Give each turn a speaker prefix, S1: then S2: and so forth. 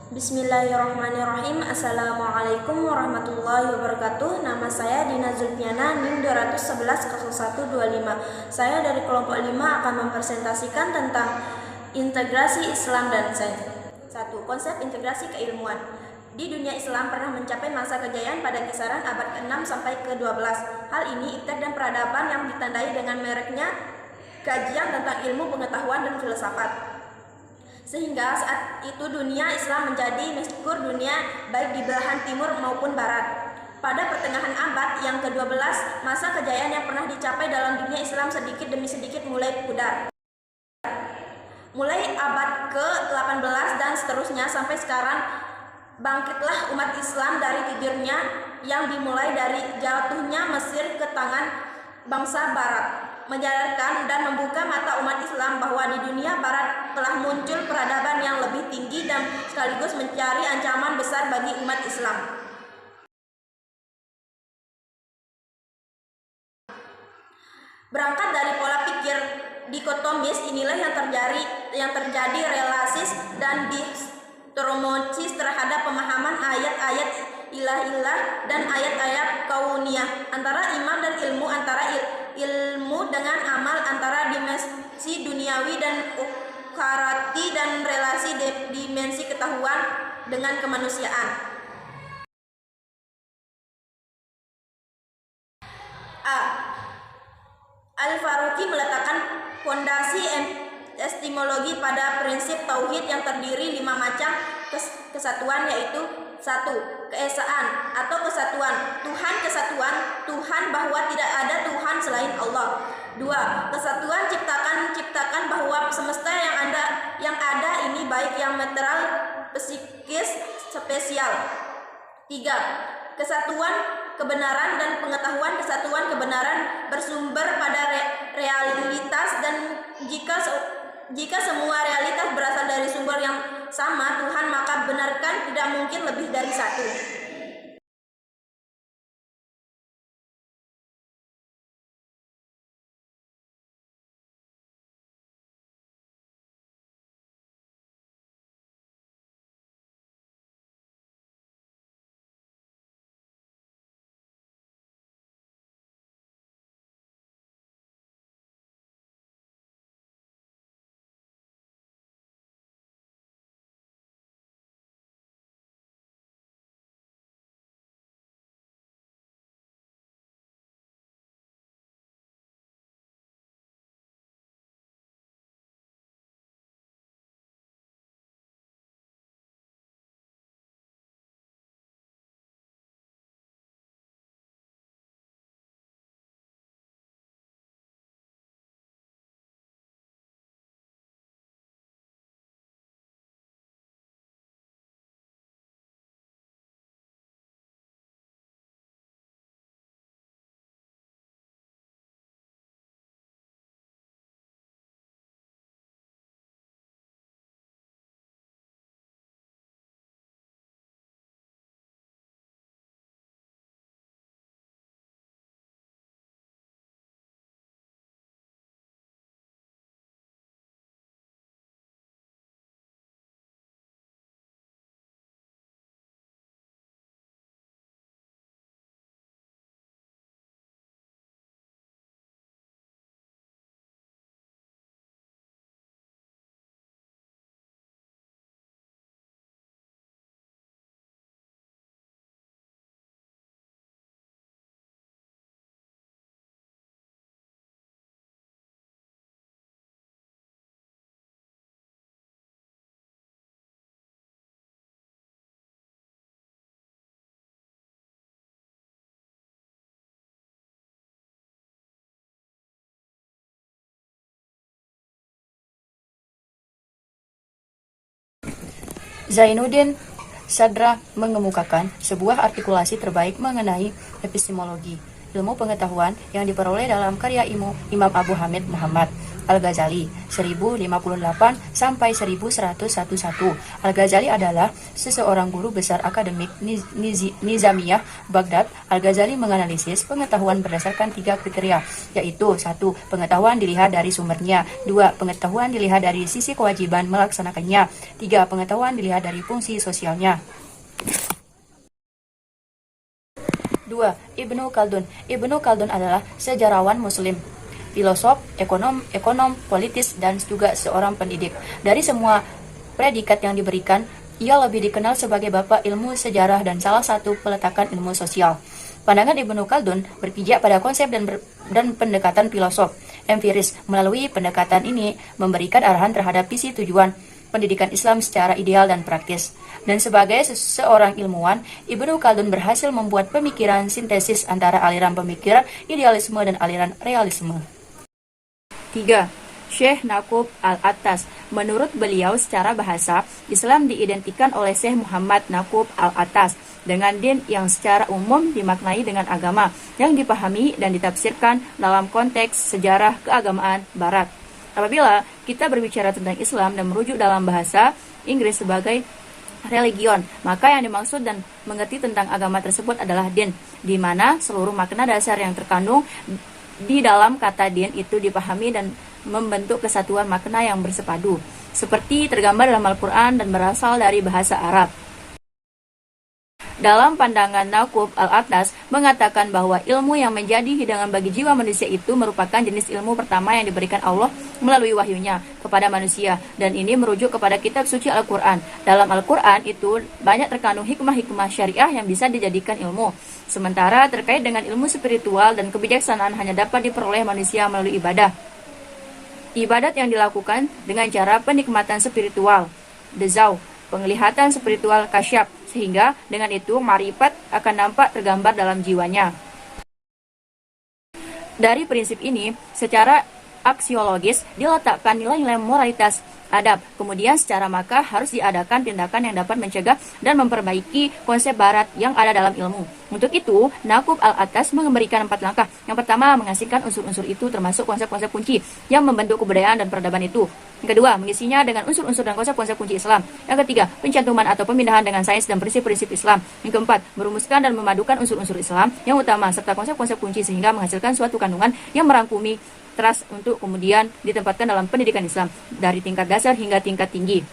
S1: Bismillahirrahmanirrahim. Assalamualaikum warahmatullahi wabarakatuh. Nama saya Dina Zulfiana, NIM 2110125. Saya dari kelompok 5 akan mempresentasikan tentang integrasi Islam dan sains. 1. Konsep integrasi keilmuan. Di dunia Islam pernah mencapai masa kejayaan pada kisaran abad ke-6 sampai ke-12. Hal ini iptek dan peradaban yang ditandai dengan mereknya kajian tentang ilmu pengetahuan dan filsafat. Sehingga saat itu dunia Islam menjadi maskur dunia baik di belahan timur maupun barat. Pada pertengahan abad yang ke-12, masa kejayaan yang pernah dicapai dalam dunia Islam sedikit demi sedikit mulai pudar. Mulai abad ke-18 dan seterusnya sampai sekarang, bangkitlah umat Islam dari tidurnya yang dimulai dari jatuhnya Mesir ke tangan bangsa barat, menyadarkan dan membuka mata umat Islam bahwa di dunia barat telah muncul peradaban yang lebih tinggi dan sekaligus mencari ancaman besar bagi umat Islam. Berangkat dari pola pikir dikotomis inilah yang terjadi relasis dan distormosis terhadap pemahaman ayat-ayat ilah-ilah dan ayat-ayat kauniyah, antara iman dan ilmu, antara ilmu dengan amal, antara dimensi duniawi dan ukharati, dan relasi dimensi ketahuan dengan kemanusiaan. Al-Faruqi meletakkan fondasi epistemologi pada prinsip tauhid yang terdiri 5 macam kesatuan, yaitu 1. Keesaan atau kesatuan, Tuhan kesatuan, Tuhan bahwa tidak ada Tuhan selain Allah. 2. Kesatuan ciptakan bahwa semesta yang ada ini baik yang material, psikis, spesial. 3. Kesatuan kebenaran dan pengetahuan, kesatuan kebenaran bersumber pada realitas, dan jika semua realitas berasal dari sumber yang sama, Tuhan, maka benarkan tidak mungkin lebih dari satu.
S2: Zainuddin Sadra mengemukakan sebuah artikulasi terbaik mengenai epistemologi, ilmu pengetahuan yang diperoleh dalam karya Imam Abu Hamid Muhammad Al-Ghazali 1058 sampai 1111. Al-Ghazali adalah seseorang guru besar akademik Nizamiyah Baghdad. Al-Ghazali menganalisis pengetahuan berdasarkan 3 kriteria, yaitu 1. Pengetahuan dilihat dari sumbernya, 2. Pengetahuan dilihat dari sisi kewajiban melaksanakannya, 3. Pengetahuan dilihat dari fungsi sosialnya. 2. Ibnu Khaldun. Ibnu Khaldun adalah sejarawan muslim, filosof, ekonom, politis, dan juga seorang pendidik. Dari semua predikat yang diberikan, ia lebih dikenal sebagai bapak ilmu sejarah dan salah satu peletakan ilmu sosial. Pandangan Ibnu Khaldun berpijak pada konsep dan pendekatan filosof empiris. Melalui pendekatan ini memberikan arahan terhadap visi tujuan pendidikan Islam secara ideal dan praktis. Dan sebagai seorang ilmuwan, Ibnu Khaldun berhasil membuat pemikiran sintesis antara aliran pemikiran idealisme dan aliran realisme. 3. Syekh Naqub Al-Attas. Menurut beliau, secara bahasa, Islam diidentikan oleh Syekh Muhammad Naqub Al-Attas dengan din yang secara umum dimaknai dengan agama yang dipahami dan ditafsirkan dalam konteks sejarah keagamaan Barat. Apabila kita berbicara tentang Islam dan merujuk dalam bahasa Inggris sebagai religion, maka yang dimaksud dan mengerti tentang agama tersebut adalah din, di mana seluruh makna dasar yang terkandung di dalam kata din itu dipahami dan membentuk kesatuan makna yang bersepadu, seperti tergambar dalam Al-Quran dan berasal dari bahasa Arab. Dalam pandangan Naqub Al-Attas mengatakan bahwa ilmu yang menjadi hidangan bagi jiwa manusia itu merupakan jenis ilmu pertama yang diberikan Allah melalui wahyunya kepada manusia, dan ini merujuk kepada kitab suci Al-Quran. Dalam Al-Quran itu banyak terkandung hikmah-hikmah syariah yang bisa dijadikan ilmu. Sementara terkait dengan ilmu spiritual dan kebijaksanaan hanya dapat diperoleh manusia melalui ibadah. Ibadat yang dilakukan dengan cara penikmatan spiritual, dezau, penglihatan spiritual kasyaf, sehingga dengan itu marifat akan nampak tergambar dalam jiwanya. Dari prinsip ini, secara aksiologis diletakkan nilai-nilai moralitas adab. Kemudian secara maka harus diadakan tindakan yang dapat mencegah dan memperbaiki konsep barat yang ada dalam ilmu. Untuk itu, Naqub Al-Attas memberikan 4 langkah. Yang pertama, mengasingkan unsur-unsur itu termasuk konsep-konsep kunci yang membentuk kebudayaan dan peradaban itu. Yang kedua, mengisinya dengan unsur-unsur dan konsep-konsep kunci Islam. Yang ketiga, pencantuman atau pemindahan dengan sains dan prinsip-prinsip Islam. Yang keempat, merumuskan dan memadukan unsur-unsur Islam yang utama serta konsep-konsep kunci sehingga menghasilkan suatu kandungan yang merangkumi teras untuk kemudian ditempatkan dalam pendidikan Islam dari tingkat dasar hingga tingkat tinggi.